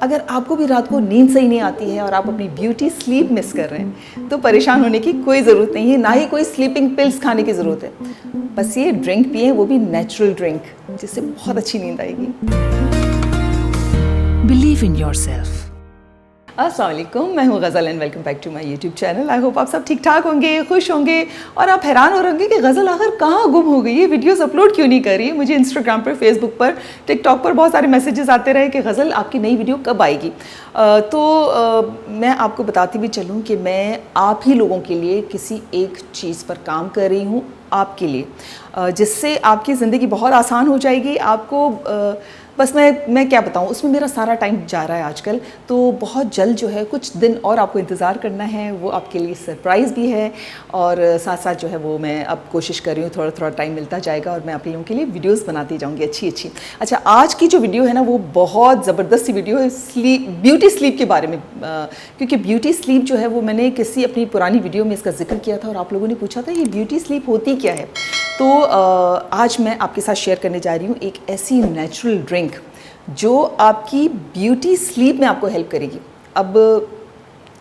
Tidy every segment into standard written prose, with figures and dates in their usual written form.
अगर आपको भी रात को नींद सही नहीं आती है और आप अपनी ब्यूटी स्लीप मिस कर रहे हैं तो परेशान होने की कोई ज़रूरत नहीं है, ना ही कोई स्लीपिंग पिल्स खाने की ज़रूरत है। बस ये ड्रिंक पिए, वो भी नेचुरल ड्रिंक, जिससे बहुत अच्छी नींद आएगी। Believe in yourself. अस्सलाम वालेकुम, मैं हूँ Ghazal and welcome back to my YouTube channel. I hope आप सब ठीक ठाक होंगे, खुश होंगे और आप हैरान हो रहे होंगे कि गज़ल आखिर कहाँ गुम हो गई, ये वीडियोस अपलोड क्यों नहीं कर रही है। मुझे इंस्टाग्राम पर, फेसबुक पर, टिकटॉक पर बहुत सारे मैसेजेस आते रहे कि गज़ल आपकी नई वीडियो कब आएगी। मैं आपको बताती भी चलूँ कि मैं आप ही लोगों के लिए किसी एक चीज़ पर काम कर रही हूँ, आपके लिए, जिससे आपकी ज़िंदगी बहुत आसान हो जाएगी। आपको बस मैं क्या बताऊँ, उसमें मेरा सारा टाइम जा रहा है आजकल। तो बहुत जल्द जो है, कुछ दिन और आपको इंतज़ार करना है, वो आपके लिए सरप्राइज़ भी है और साथ साथ जो है वो मैं अब कोशिश कर रही हूँ, थोड़ा थोड़ा टाइम मिलता जाएगा और मैं आप लोगों के लिए वीडियोस बनाती जाऊँगी अच्छी। अच्छा, आज की जो वीडियो है ना, वो बहुत ज़बरदस्त सी वीडियो है ब्यूटी स्लीप के बारे में, क्योंकि ब्यूटी स्लीप जो है वो मैंने किसी अपनी पुरानी वीडियो में इसका जिक्र किया था और आप लोगों ने पूछा था ये ब्यूटी स्लीप होती क्या है। तो आज मैं आपके साथ शेयर करने जा रही हूँ एक ऐसी नेचुरल ड्रिंक जो आपकी ब्यूटी स्लीप में आपको हेल्प करेगी। अब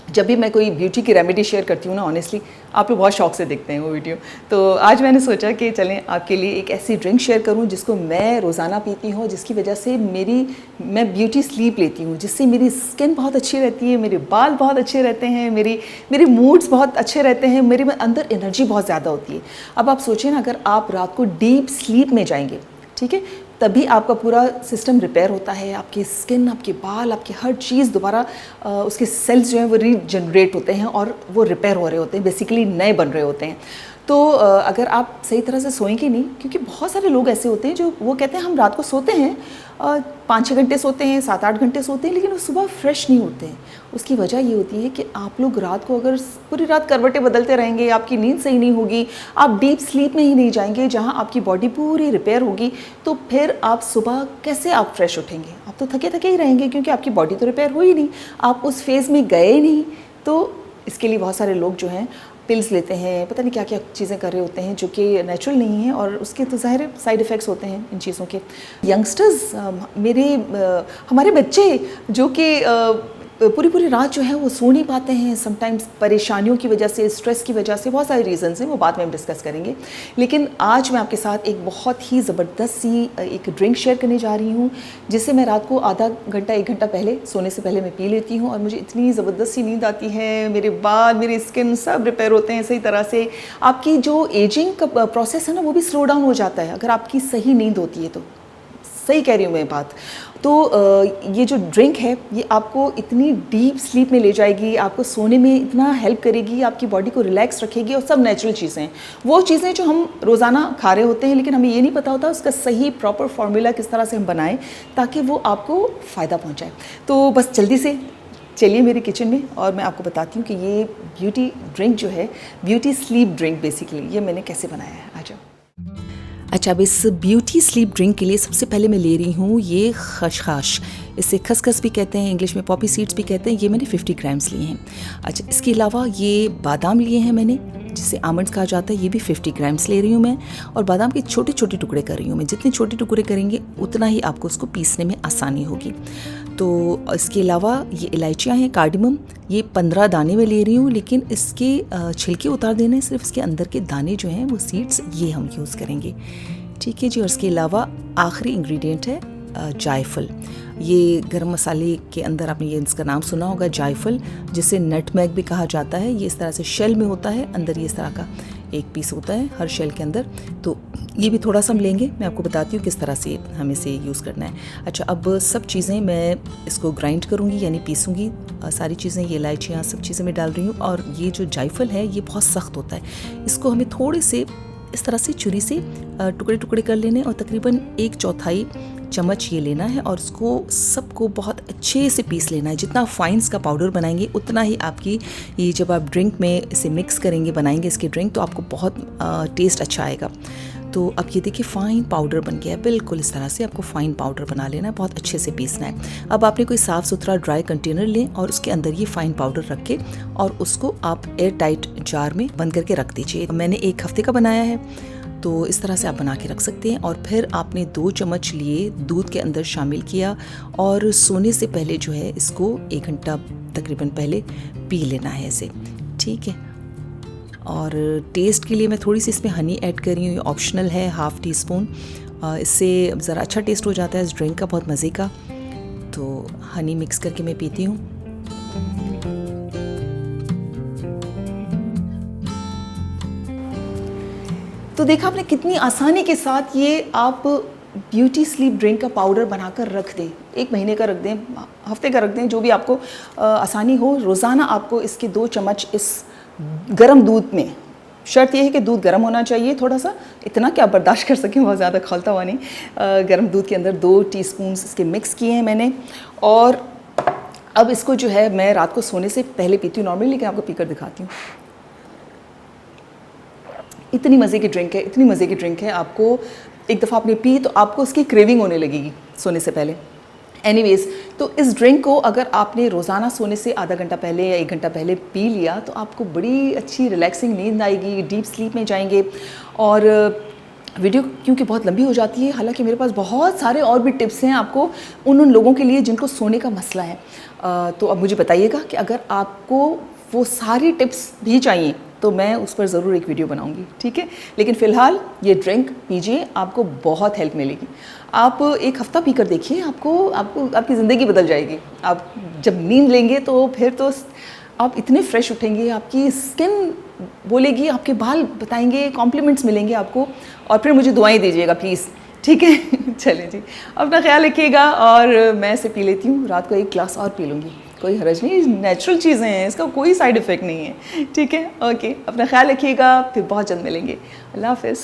जब भी मैं कोई ब्यूटी की रेमेडी शेयर करती हूँ ना, ऑनेस्टली आप लोग बहुत शौक से देखते हैं वो वीडियो। तो आज मैंने सोचा कि चलें आपके लिए एक ऐसी ड्रिंक शेयर करूँ जिसको मैं रोज़ाना पीती हूँ, जिसकी वजह से मैं ब्यूटी स्लीप लेती हूँ, जिससे मेरी स्किन बहुत अच्छी रहती है, मेरे बाल बहुत अच्छे रहते हैं, मेरे मूड्स बहुत अच्छे रहते हैं, मेरे अंदर एनर्जी बहुत ज़्यादा होती है। अब आप सोचिए ना, अगर आप रात को डीप स्लीप में जाएंगे, ठीक है, तभी आपका पूरा सिस्टम रिपेयर होता है, आपकी स्किन, आपके बाल, आपकी हर चीज़ दोबारा उसके सेल्स जो हैं वो रीजनरेट होते हैं और वो रिपेयर हो रहे होते हैं, बेसिकली नए बन रहे होते हैं। तो अगर आप सही तरह से सोएंगे नहीं, क्योंकि बहुत सारे लोग ऐसे होते हैं जो वो कहते हैं हम रात को सोते हैं, 5-6 घंटे सोते हैं, 7-8 घंटे सोते हैं, लेकिन वो सुबह फ्रेश नहीं होते हैं। उसकी वजह ये होती है कि आप लोग रात को अगर पूरी रात करवटें बदलते रहेंगे, आपकी नींद सही नहीं होगी, आप डीप स्लीप में ही नहीं जाएंगे जहाँ आपकी बॉडी पूरी रिपेयर होगी, तो फिर आप सुबह कैसे आप फ्रेश उठेंगे? आप तो थके थके ही रहेंगे, क्योंकि आपकी बॉडी तो रिपेयर हो ही नहीं, आप उस फेज़ में गए नहीं। तो इसके लिए बहुत सारे लोग जो हैं पिल्स लेते हैं, पता नहीं क्या क्या चीज़ें कर रहे होते हैं जो कि नेचुरल नहीं है और उसके तो ज़ाहिर साइड इफ़ेक्ट्स होते हैं इन चीज़ों के। यंगस्टर्स, हमारे बच्चे जो कि पूरी रात जो है वो सो नहीं पाते हैं, समटाइम्स परेशानियों की वजह से, स्ट्रेस की वजह से, बहुत सारे रीज़न्स हैं, वो बाद में हम डिस्कस करेंगे। लेकिन आज मैं आपके साथ एक बहुत ही ज़बरदस्त सी एक ड्रिंक शेयर करने जा रही हूँ, जिसे मैं रात को आधा घंटा 1 घंटा पहले, सोने से पहले मैं पी लेती हूँ और मुझे इतनी ज़बरदस्त सी नींद आती है, मेरे बाल, मेरी स्किन सब रिपेयर होते हैं सही तरह से। आपकी जो एजिंग का प्रोसेस है ना, वो भी स्लो डाउन हो जाता है अगर आपकी सही नींद होती है तो। सही कह रही हूँ मैं बात। तो ये जो ड्रिंक है ये आपको इतनी डीप स्लीप में ले जाएगी, आपको सोने में इतना हेल्प करेगी, आपकी बॉडी को रिलैक्स रखेगी, और सब नेचुरल चीज़ें हैं, वो चीज़ें जो हम रोज़ाना खा रहे होते हैं, लेकिन हमें ये नहीं पता होता उसका सही प्रॉपर फार्मूला किस तरह से हम बनाएं ताकि वो आपको फ़ायदा पहुँचाए। तो बस जल्दी से चलिए मेरे किचन में और मैं आपको बताती हूँ कि ये ब्यूटी ड्रिंक जो है, ब्यूटी स्लीप ड्रिंक बेसिकली, ये मैंने कैसे बनाया है। आ जाओ। अच्छा, अब इस ब्यूटी स्लीप ड्रिंक के लिए सबसे पहले मैं ले रही हूँ ये खसखस, इसे खसखस भी कहते हैं, इंग्लिश में पॉपी सीड्स भी कहते हैं। ये मैंने 50 ग्राम्स लिए हैं। अच्छा, इसके अलावा ये बादाम लिए हैं मैंने, जिसे आमंड्स कहा जाता है, ये भी 50 ग्राम्स ले रही हूँ मैं, और बादाम के छोटे छोटे टुकड़े कर रही हूँ मैं। जितने छोटे टुकड़े करेंगे उतना ही आपको उसको पीसने में आसानी होगी। तो इसके अलावा ये इलायचियाँ हैं, कार्डमम, ये 15 दाने में ले रही हूँ, लेकिन इसके छिलके उतार देने, सिर्फ इसके अंदर के दाने जो हैं वो सीड्स, ये हम यूज़ करेंगे। ठीक है जी। और इसके अलावा आखिरी इंग्रेडिएंट है जायफल। ये गरम मसाले के अंदर आपने ये इसका नाम सुना होगा, जायफल, जिसे नटमैग भी कहा जाता है। ये इस तरह से शेल में होता है, अंदर ये इस तरह का एक पीस होता है हर शेल के अंदर। तो ये भी थोड़ा सा हम लेंगे, मैं आपको बताती हूँ किस तरह से हमें इसे यूज़ करना है। अच्छा, अब सब चीज़ें मैं इसको ग्राइंड करूँगी, यानी पीसूँगी। सारी चीज़ें, ये इलायचियाँ, सब चीज़ें मैं डाल रही हूँ। और ये जो जायफल है ये बहुत सख्त होता है, इसको हमें थोड़े से इस तरह से छुरी से टुकड़े टुकड़े कर लेने, और तकरीबन 1/4 चम्मच ये लेना है और उसको सबको बहुत अच्छे से पीस लेना है। जितना फाइन्स का पाउडर बनाएंगे उतना ही आपकी ये, जब आप ड्रिंक में इसे मिक्स करेंगे, बनाएंगे इसकी ड्रिंक, तो आपको बहुत टेस्ट अच्छा आएगा। तो अब ये देखिए फ़ाइन पाउडर बन गया है, बिल्कुल इस तरह से आपको फ़ाइन पाउडर बना लेना है, बहुत अच्छे से पीसना है। अब आपने कोई साफ़ सुथरा ड्राई कंटेनर लें और उसके अंदर ये फ़ाइन पाउडर रख के और उसको आप एयर टाइट जार में बंद करके रख दीजिए। मैंने 1 हफ्ते का बनाया है, तो इस तरह से आप बना के रख सकते हैं। और फिर आपने 2 चम्मच लिए, दूध के अंदर शामिल किया और सोने से पहले जो है इसको 1 घंटा तकरीबन पहले पी लेना है ऐसे, ठीक है। और टेस्ट के लिए मैं थोड़ी सी इसमें हनी ऐड कर रही हूँ, ये ऑप्शनल है, ½ टीस्पून। इससे ज़रा अच्छा टेस्ट हो जाता है इस ड्रिंक का, बहुत मज़े का। तो हनी मिक्स करके मैं पीती हूँ। तो देखा आपने कितनी आसानी के साथ ये आप ब्यूटी स्लीप ड्रिंक का पाउडर बनाकर रख दें, 1 महीने का रख दें, हफ्ते का रख दें, जो भी आपको आसानी हो। रोज़ाना आपको इसके 2 चम्मच इस गर्म दूध में, शर्त यह है कि दूध गर्म होना चाहिए थोड़ा सा, इतना क्या बर्दाश्त कर सकें, बहुत ज़्यादा खौलता हुआ नहीं। गर्म दूध के अंदर 2 टीस्पून इसके मिक्स किए हैं मैंने। और अब इसको जो है मैं रात को सोने से पहले पीती हूँ नॉर्मली, लेकिन आपको पीकर दिखाती हूँ। इतनी मज़े की ड्रिंक है, इतनी मज़े की ड्रिंक है, आपको एक दफ़ा आपने पी तो आपको उसकी क्रेविंग होने लगेगी सोने से पहले। एनीवेज़, तो इस ड्रिंक को अगर आपने रोज़ाना सोने से आधा घंटा पहले या 1 घंटा पहले पी लिया तो आपको बड़ी अच्छी रिलैक्सिंग नींद आएगी, डीप स्लीप में जाएंगे। और वीडियो क्योंकि बहुत लंबी हो जाती है, हालांकि मेरे पास बहुत सारे और भी टिप्स हैं आपको उन लोगों के लिए जिनको सोने का मसला है। तो अब मुझे बताइएगा कि अगर आपको वो सारी टिप्स भी चाहिए तो मैं उस पर ज़रूर एक वीडियो बनाऊंगी, ठीक है। लेकिन फ़िलहाल ये ड्रिंक पीजिए, आपको बहुत हेल्प मिलेगी। आप 1 हफ़्ता पी कर देखिए, आपकी ज़िंदगी बदल जाएगी। आप जब नींद लेंगे तो फिर तो आप इतने फ्रेश उठेंगे, आपकी स्किन बोलेगी, आपके बाल बताएंगे, कॉम्प्लीमेंट्स मिलेंगे आपको। और फिर मुझे दुआएं दीजिएगा प्लीज़, ठीक है। चलें जी, अपना ख्याल रखिएगा। और मैं इसे पी लेती हूँ, रात को 1 ग्लास और पी लूँगी, कोई हर्ज नहीं, नेचुरल चीज़ें हैं, इसका कोई साइड इफ़ेक्ट नहीं है, ठीक है। ओके, अपना ख्याल रखिएगा, फिर बहुत जल्द मिलेंगे। अल्लाह हाफ़िज़।